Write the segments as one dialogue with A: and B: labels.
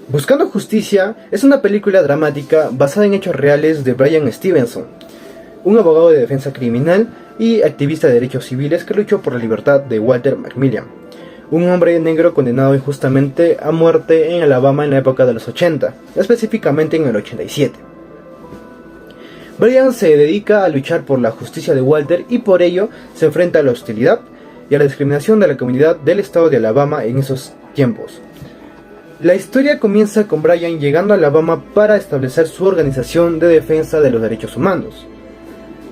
A: Buscando Justicia es una película dramática basada en hechos reales de Bryan Stevenson, un abogado de defensa criminal y activista de derechos civiles que luchó por la libertad de Walter McMillian, un hombre negro condenado injustamente a muerte en Alabama en la época de los 80, específicamente en el 87. Bryan se dedica a luchar por la justicia de Walter y por ello se enfrenta a la hostilidad y a la discriminación de la comunidad del estado de Alabama en esos tiempos. La historia comienza con Bryan llegando a Alabama para establecer su organización de defensa de los derechos humanos,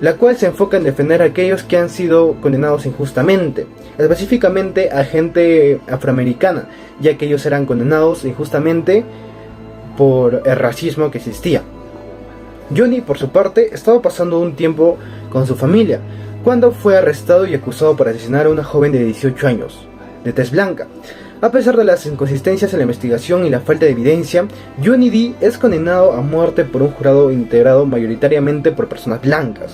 A: la cual se enfoca en defender a aquellos que han sido condenados injustamente, específicamente a gente afroamericana, ya que ellos eran condenados injustamente por el racismo que existía. Johnny, por su parte, estaba pasando un tiempo con su familia, cuando fue arrestado y acusado por asesinar a una joven de 18 años, de tez blanca. A pesar de las inconsistencias en la investigación y la falta de evidencia, Johnny D es condenado a muerte por un jurado integrado mayoritariamente por personas blancas.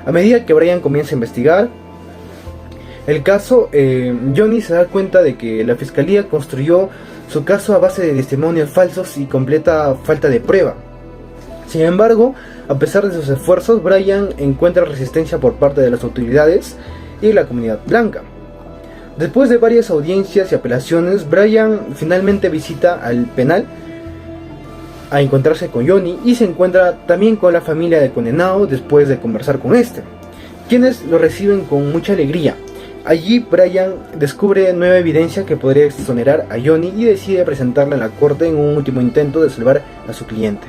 A: A medida que Bryan comienza a investigar el caso, Johnny se da cuenta de que la fiscalía construyó su caso a base de testimonios falsos y completa falta de prueba. Sin embargo, a pesar de sus esfuerzos, Bryan encuentra resistencia por parte de las autoridades y la comunidad blanca. Después de varias audiencias y apelaciones, Bryan finalmente visita al penal a encontrarse con Johnny y se encuentra también con la familia del condenado después de conversar con este, quienes lo reciben con mucha alegría. Allí Bryan descubre nueva evidencia que podría exonerar a Johnny y decide presentarla en la corte en un último intento de salvar a su cliente.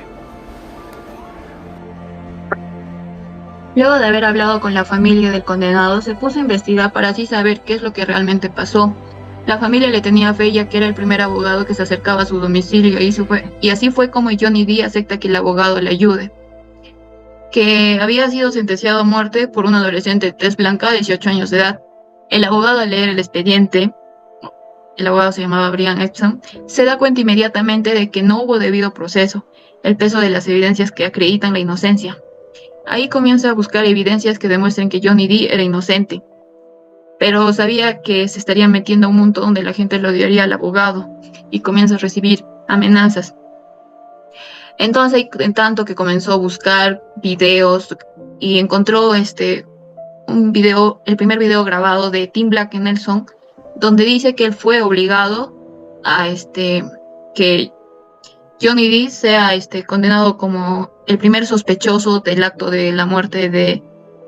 B: Luego de haber hablado con la familia del condenado, se puso a investigar para así saber qué es lo que realmente pasó. La familia le tenía fe ya que era el primer abogado que se acercaba a su domicilio y así fue como Johnny D acepta que el abogado le ayude. Que había sido sentenciado a muerte por un adolescente de tez blanca de 18 años de edad. El abogado, al leer el expediente, el abogado se llamaba Brian Epson, se da cuenta inmediatamente de que no hubo debido proceso, el peso de las evidencias que acreditan la inocencia. Ahí comienza a buscar evidencias que demuestren que Johnny D era inocente, pero sabía que se estaría metiendo a un mundo donde la gente lo odiaría al abogado y comienza a recibir amenazas. Entonces, en tanto que comenzó a buscar videos y encontró un video, el primer video grabado de Tim Black Nelson, donde dice que él fue obligado a que Johnny D sea condenado como el primer sospechoso del acto de la muerte de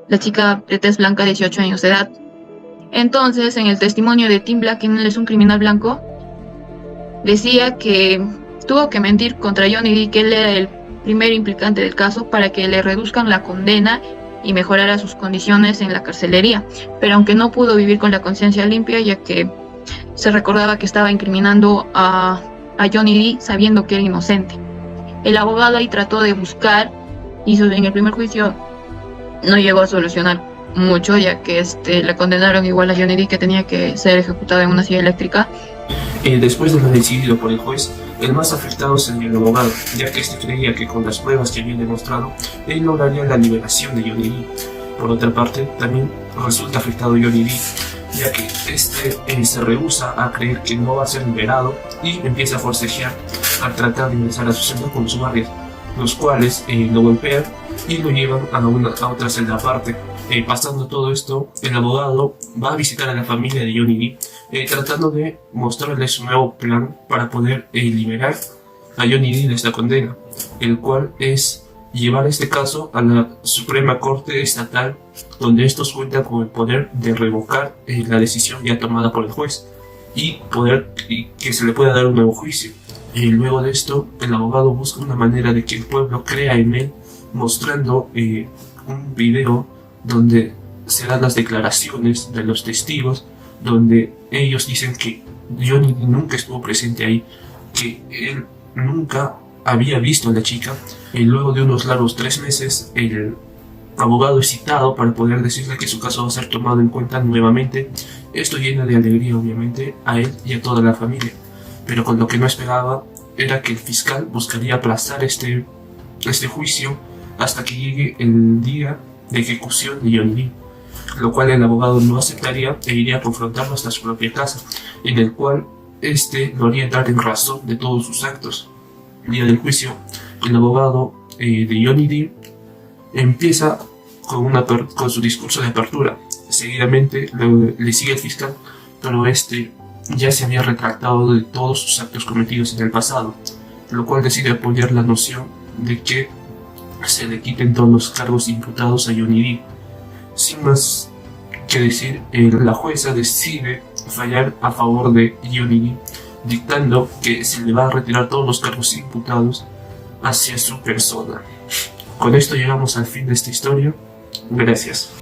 B: la chica de tez blanca de 18 años de edad. Entonces, en el testimonio de Tim Black, quien es un criminal blanco, decía que tuvo que mentir contra Johnny D, que él era el primer implicante del caso, para que le reduzcan la condena y mejorara sus condiciones en la carcelería. Pero aunque no pudo vivir con la conciencia limpia, ya que se recordaba que estaba incriminando a Johnny D sabiendo que era inocente. El abogado ahí trató de buscar, y en el primer juicio no llegó a solucionar mucho, ya que le condenaron igual a Johnny D, que tenía que ser ejecutado en una silla eléctrica.
C: Después de lo decidido por el juez, el más afectado sería el abogado, ya que creía que con las pruebas que había demostrado, él lograría la liberación de Johnny D. Por otra parte, también resulta afectado Johnny D, ya que se rehúsa a creer que no va a ser liberado y empieza a forcejear al tratar de ingresar a su celda con los guardias, los cuales lo golpean y lo llevan a otra celda aparte. Pasando todo esto, el abogado va a visitar a la familia de Johnny D, tratando de mostrarles su nuevo plan para poder liberar a Johnny D de esta condena, el cual es llevar este caso a la Suprema Corte Estatal, donde estos cuentan con el poder de revocar la decisión ya tomada por el juez y que se le pueda dar un nuevo juicio. Luego de esto, el abogado busca una manera de que el pueblo crea en él, mostrando un video donde se dan las declaraciones de los testigos, donde ellos dicen que Johnny nunca estuvo presente ahí, que él nunca había visto a la chica. Y luego de unos largos 3 meses, abogado es citado para poder decirle que su caso va a ser tomado en cuenta nuevamente. Esto llena de alegría obviamente a él y a toda la familia, pero con lo que no esperaba era que el fiscal buscaría aplazar este juicio hasta que llegue el día de ejecución de Johnny Depp, lo cual el abogado no aceptaría e iría a confrontarlo hasta su propia casa, en el cual lo haría dar en razón de todos sus actos. El día del juicio, el abogado de Johnny Depp empieza con su discurso de apertura. Seguidamente le sigue el fiscal, pero ya se había retractado de todos sus actos cometidos en el pasado, lo cual decide apoyar la noción de que se le quiten todos los cargos imputados a Johnny Depp. Sin más que decir, la jueza decide fallar a favor de Johnny Depp, dictando que se le va a retirar todos los cargos imputados hacia su persona. Con esto llegamos al fin de esta historia. Gracias.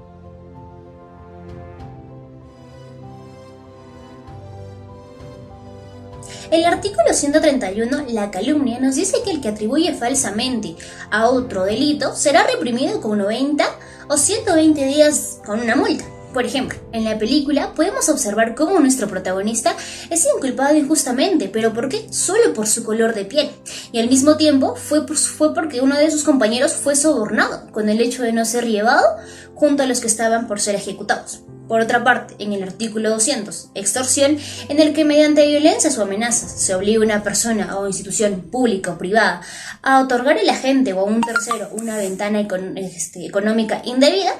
D: El artículo 131, la calumnia, nos dice que el que atribuye falsamente a otro delito será reprimido con 90 o 120 días con una multa. Por ejemplo, en la película podemos observar cómo nuestro protagonista es inculpado injustamente, pero ¿por qué? Solo por su color de piel. Y al mismo tiempo fue porque uno de sus compañeros fue sobornado con el hecho de no ser llevado junto a los que estaban por ser ejecutados. Por otra parte, en el artículo 200, extorsión, en el que mediante violencias o amenazas se obliga a una persona o institución pública o privada a otorgar al agente o a un tercero una ventana económica indebida,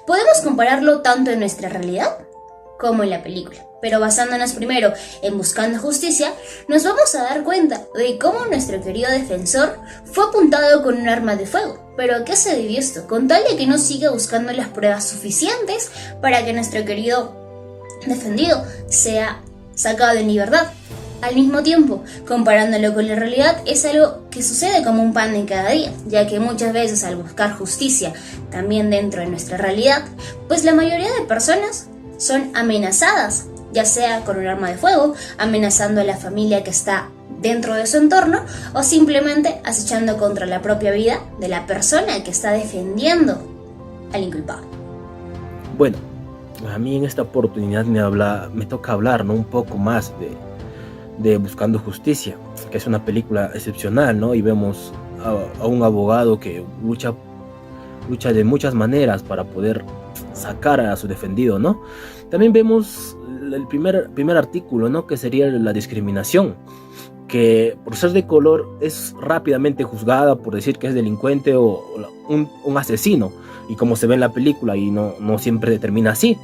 D: podemos compararlo tanto en nuestra realidad como en la película. Pero basándonos primero en Buscando Justicia, nos vamos a dar cuenta de cómo nuestro querido defensor fue apuntado con un arma de fuego. ¿Pero a qué se debió esto? Con tal de que no siga buscando las pruebas suficientes para que nuestro querido defendido sea sacado en libertad. Al mismo tiempo, comparándolo con la realidad, es algo que sucede como un pan de cada día, ya que muchas veces al buscar justicia también dentro de nuestra realidad, pues la mayoría de personas son amenazadas, ya sea con un arma de fuego, amenazando a la familia que está dentro de su entorno, o simplemente acechando contra la propia vida de la persona que está defendiendo al inculpado.
E: Bueno, a mí en esta oportunidad me toca hablar, ¿no?, un poco más de Buscando Justicia, que es una película excepcional, ¿no? Y vemos a un abogado que lucha de muchas maneras para poder sacar a su defendido, ¿no? También vemos el primer artículo, ¿no?, que sería la discriminación, que por ser de color es rápidamente juzgada por decir que es delincuente o un asesino, y como se ve en la película, y no siempre termina así.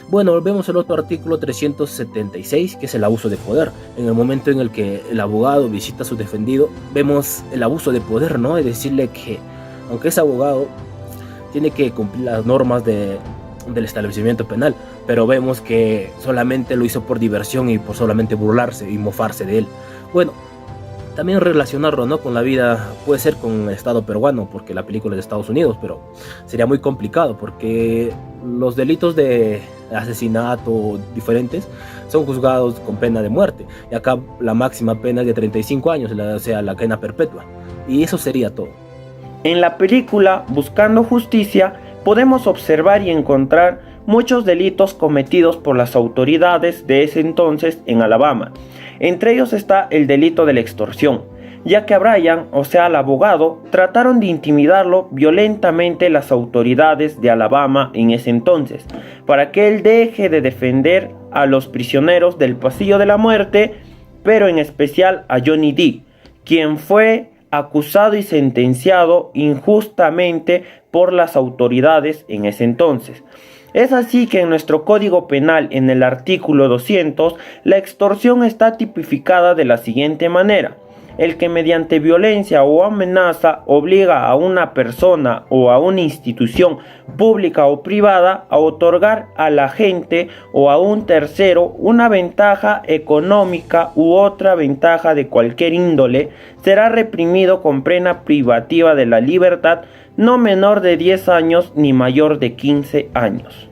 E: Bueno, vemos el otro artículo 376, que es el abuso de poder. En el momento en el que el abogado visita a su defendido, vemos el abuso de poder, ¿no? Es decirle que, aunque es abogado, tiene que cumplir las normas del establecimiento penal, pero vemos que solamente lo hizo por diversión y por solamente burlarse y mofarse de él. Bueno, también relacionarlo, ¿no?, con la vida, puede ser con el Estado peruano, porque la película es de Estados Unidos, pero sería muy complicado porque los delitos de asesinato diferentes son juzgados con pena de muerte, y acá la máxima pena es de 35 años, o sea, la cadena perpetua, y eso sería todo.
F: En la película Buscando Justicia podemos observar y encontrar muchos delitos cometidos por las autoridades de ese entonces en Alabama. Entre ellos está el delito de la extorsión, ya que a Brian, o sea al abogado, trataron de intimidarlo violentamente las autoridades de Alabama en ese entonces, para que él deje de defender a los prisioneros del pasillo de la muerte, pero en especial a Johnny Depp, quien fue acusado y sentenciado injustamente por las autoridades en ese entonces. Es así que en nuestro Código Penal, en el artículo 200, la extorsión está tipificada de la siguiente manera: el que mediante violencia o amenaza obliga a una persona o a una institución pública o privada a otorgar a la gente o a un tercero una ventaja económica u otra ventaja de cualquier índole, será reprimido con pena privativa de la libertad no menor de 10 años ni mayor de 15 años.